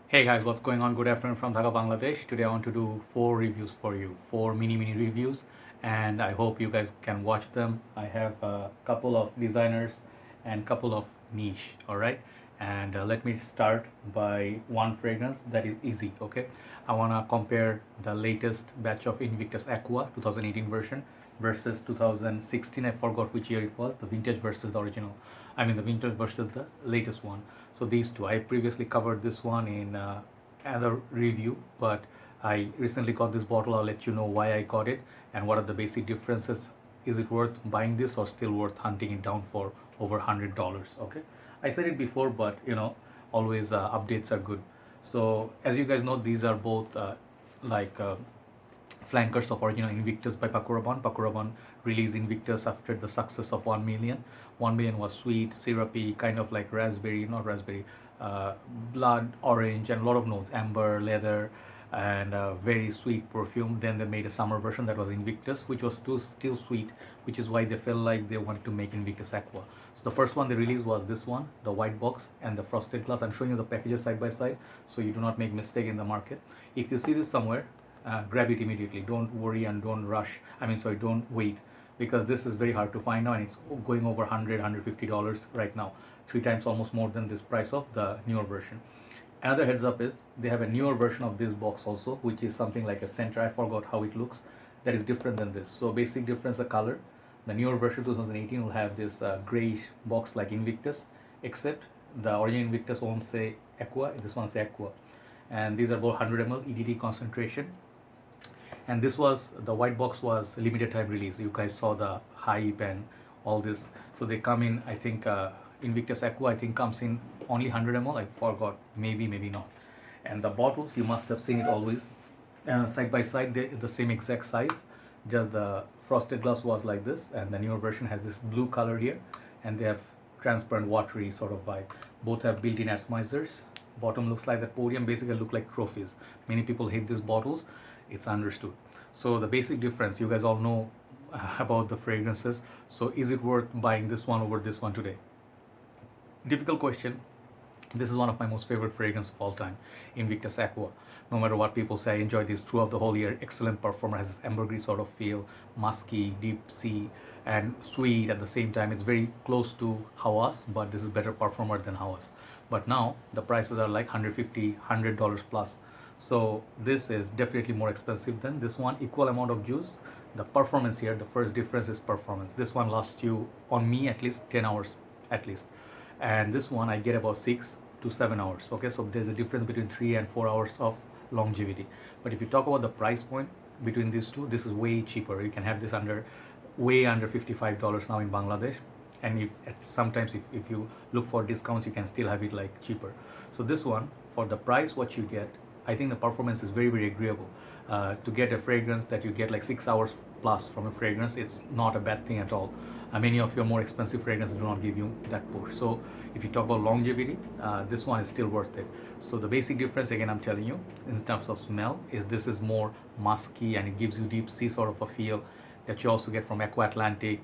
Hey guys, what's going on? Good afternoon from Dhaka, Bangladesh. Today I want to do 4 reviews for you, 4 mini reviews, and I hope you guys can watch them. I have a couple of designers and couple of niche, all right? And let me start by one fragrance that is easy, okay? I want to compare the latest batch of Invictus Aqua 2018 version versus 2016. I forgot which year it was, the vintage versus the original. I mean the vintage versus the latest one. So these two, I previously covered this one in another review, but I recently got this bottle. I'll let you know why I got it and what are the basic differences. Is it worth buying this or still worth hunting it down for over $100? Okay, I said it before, but always updates are good. So as you guys know, these are both like flankers of original Invictus by Paco Rabanne. Paco Rabanne released Invictus after the success of 1 million. 1 million was sweet, syrupy, kind of like raspberry, not raspberry, blood orange, and a lot of notes, amber, leather, and very sweet perfume. Then they made a summer version that was Invictus, which was still sweet, which is why they felt like they wanted to make Invictus Aqua. So the first one they released was this one, the white box and the frosted glass. I'm showing you the packages side by side so you do not make mistake in the market. If you see this somewhere, grab it immediately. Don't worry and don't rush. Don't wait, because this is very hard to find now, and it's going over $100 $150 right now, 3 times almost more than this price of the newer version. Another heads up is they have a newer version of this box also, which is something like a center. I forgot how it looks. That is different than this. So basic difference, the color. The newer version 2018 will have this grayish box like Invictus, except the original Invictus won't say Aqua. This one say Aqua, and these are both 100 ml EDT concentration. And this was, the white box was limited time release. You guys saw the hype and all this. So they come in, I think Invictus Aqua I think comes in only 100 ml. I forgot, maybe not. And the bottles, you must have seen it always side by side. They're the same exact size, just the frosted glass was like this, and the newer version has this blue color here, and they have transparent watery sort of vibe. Both have built-in atomizers. Bottom looks like the podium, basically look like trophies. Many people hate these bottles, it's understood. So the basic difference, you guys all know about the fragrances. So is it worth buying this one over this one today? Difficult question. This is one of my most favorite fragrances of all time, Invictus Aqua. No matter what people say, I enjoy this throughout the whole year. Excellent performer, has this ambergris sort of feel, musky, deep sea, and sweet at the same time. It's very close to Hawas, but this is better performer than Hawas. But now the prices are like $150, $100 plus. So this is definitely more expensive than this one. Equal amount of juice. The performance here, the first difference is performance. This one lasts you, on me at least, 10 hours at least, and this one I get about 6 to 7 hours. Okay, so there's a difference between 3 and 4 hours of longevity. But if you talk about the price point between these two, this is way cheaper. You can have this under, way under $55 now in Bangladesh. And sometimes if you look for discounts, you can still have it like cheaper. So this one, for the price what you get, I think the performance is very agreeable. To get a fragrance that you get like 6 hours plus from a fragrance, it's not a bad thing at all. Many of your more expensive fragrances do not give you that push. So if you talk about longevity, this one is still worth it. So the basic difference, again I'm telling you, in terms of smell, is this is more musky and it gives you deep sea sort of a feel that you also get from Aqua Atlantic,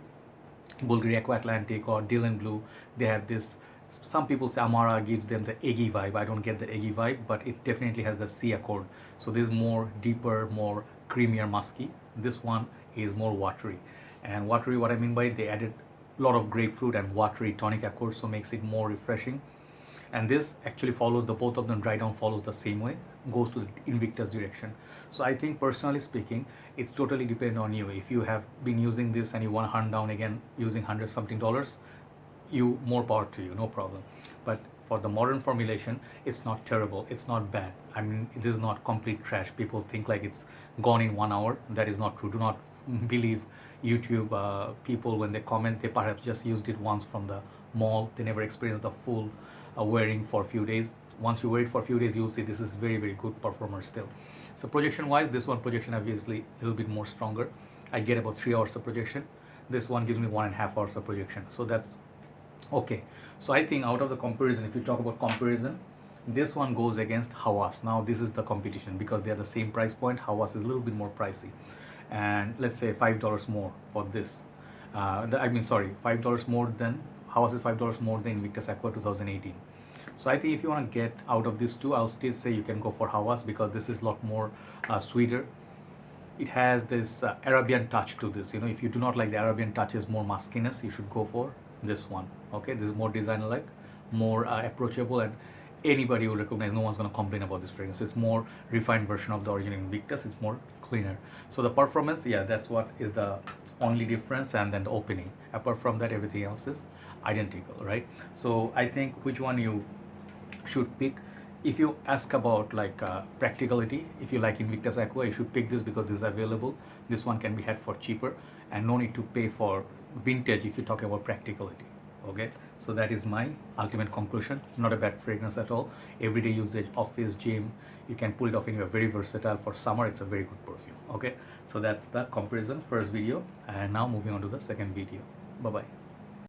Bulgari Aqua Atlantic, or Dylan Blue. They have this, some people say Amara gives them the eggy vibe. I don't get the eggy vibe, but it definitely has the sea accord. So this is more deeper, more creamier, musky. This one is more watery. And watery, what I mean by it, they added a lot of grapefruit and watery tonic accord, so makes it more refreshing. And this actually follows, the both of them dry down follows the same way, goes to the Invictus direction. So I think personally speaking, it's totally depend on you. If you have been using this and you want to hunt down again using 100 something dollars, you, more power to you, no problem. But for the modern formulation, it's not terrible, it's not bad. I mean, it is not complete trash. People think like it's gone in 1 hour. That is not true. Do not believe YouTube people when they comment. They perhaps just used it once from the mall. They never experienced the full wearing for a few days. Once you wear it for a few days, you'll see this is very good performer still. So projection wise, this one projection obviously a little bit more stronger. I get about 3 hours of projection. This one gives me 1.5 hours of projection. So that's okay. So I think out of the comparison, if you talk about comparison, this one goes against Hawas. Now this is the competition because they are the same price point. Hawas is a little bit more pricey, and let's say $5 more for this. $5 more than Hawas is $5 more than Invictus Aqua 2018. So I think if you want to get out of these two, I'll still say you can go for Hawas, because this is a lot more sweeter. It has this Arabian touch to this. If you do not like the Arabian touch, is more muskiness, you should go for this one. Okay, this is more designer like, more approachable, and anybody will recognize. No one's going to complain about this fragrance. It's more refined version of the original Invictus. It's more cleaner. So the performance, yeah, that's what is the only difference, and then the opening. Apart from that, everything else is identical, right? So I think which one you should pick. If you ask about like practicality, if you like Invictus Aqua, you should pick this because this is available. This one can be had for cheaper, and no need to pay for vintage if you talk about practicality. Okay, so that is my ultimate conclusion. Not a bad fragrance at all. Everyday usage, office, gym, you can pull it off anywhere. Very versatile. For summer, it's a very good perfume. Okay, so that's the comparison first video, and now moving on to the second video. Bye bye.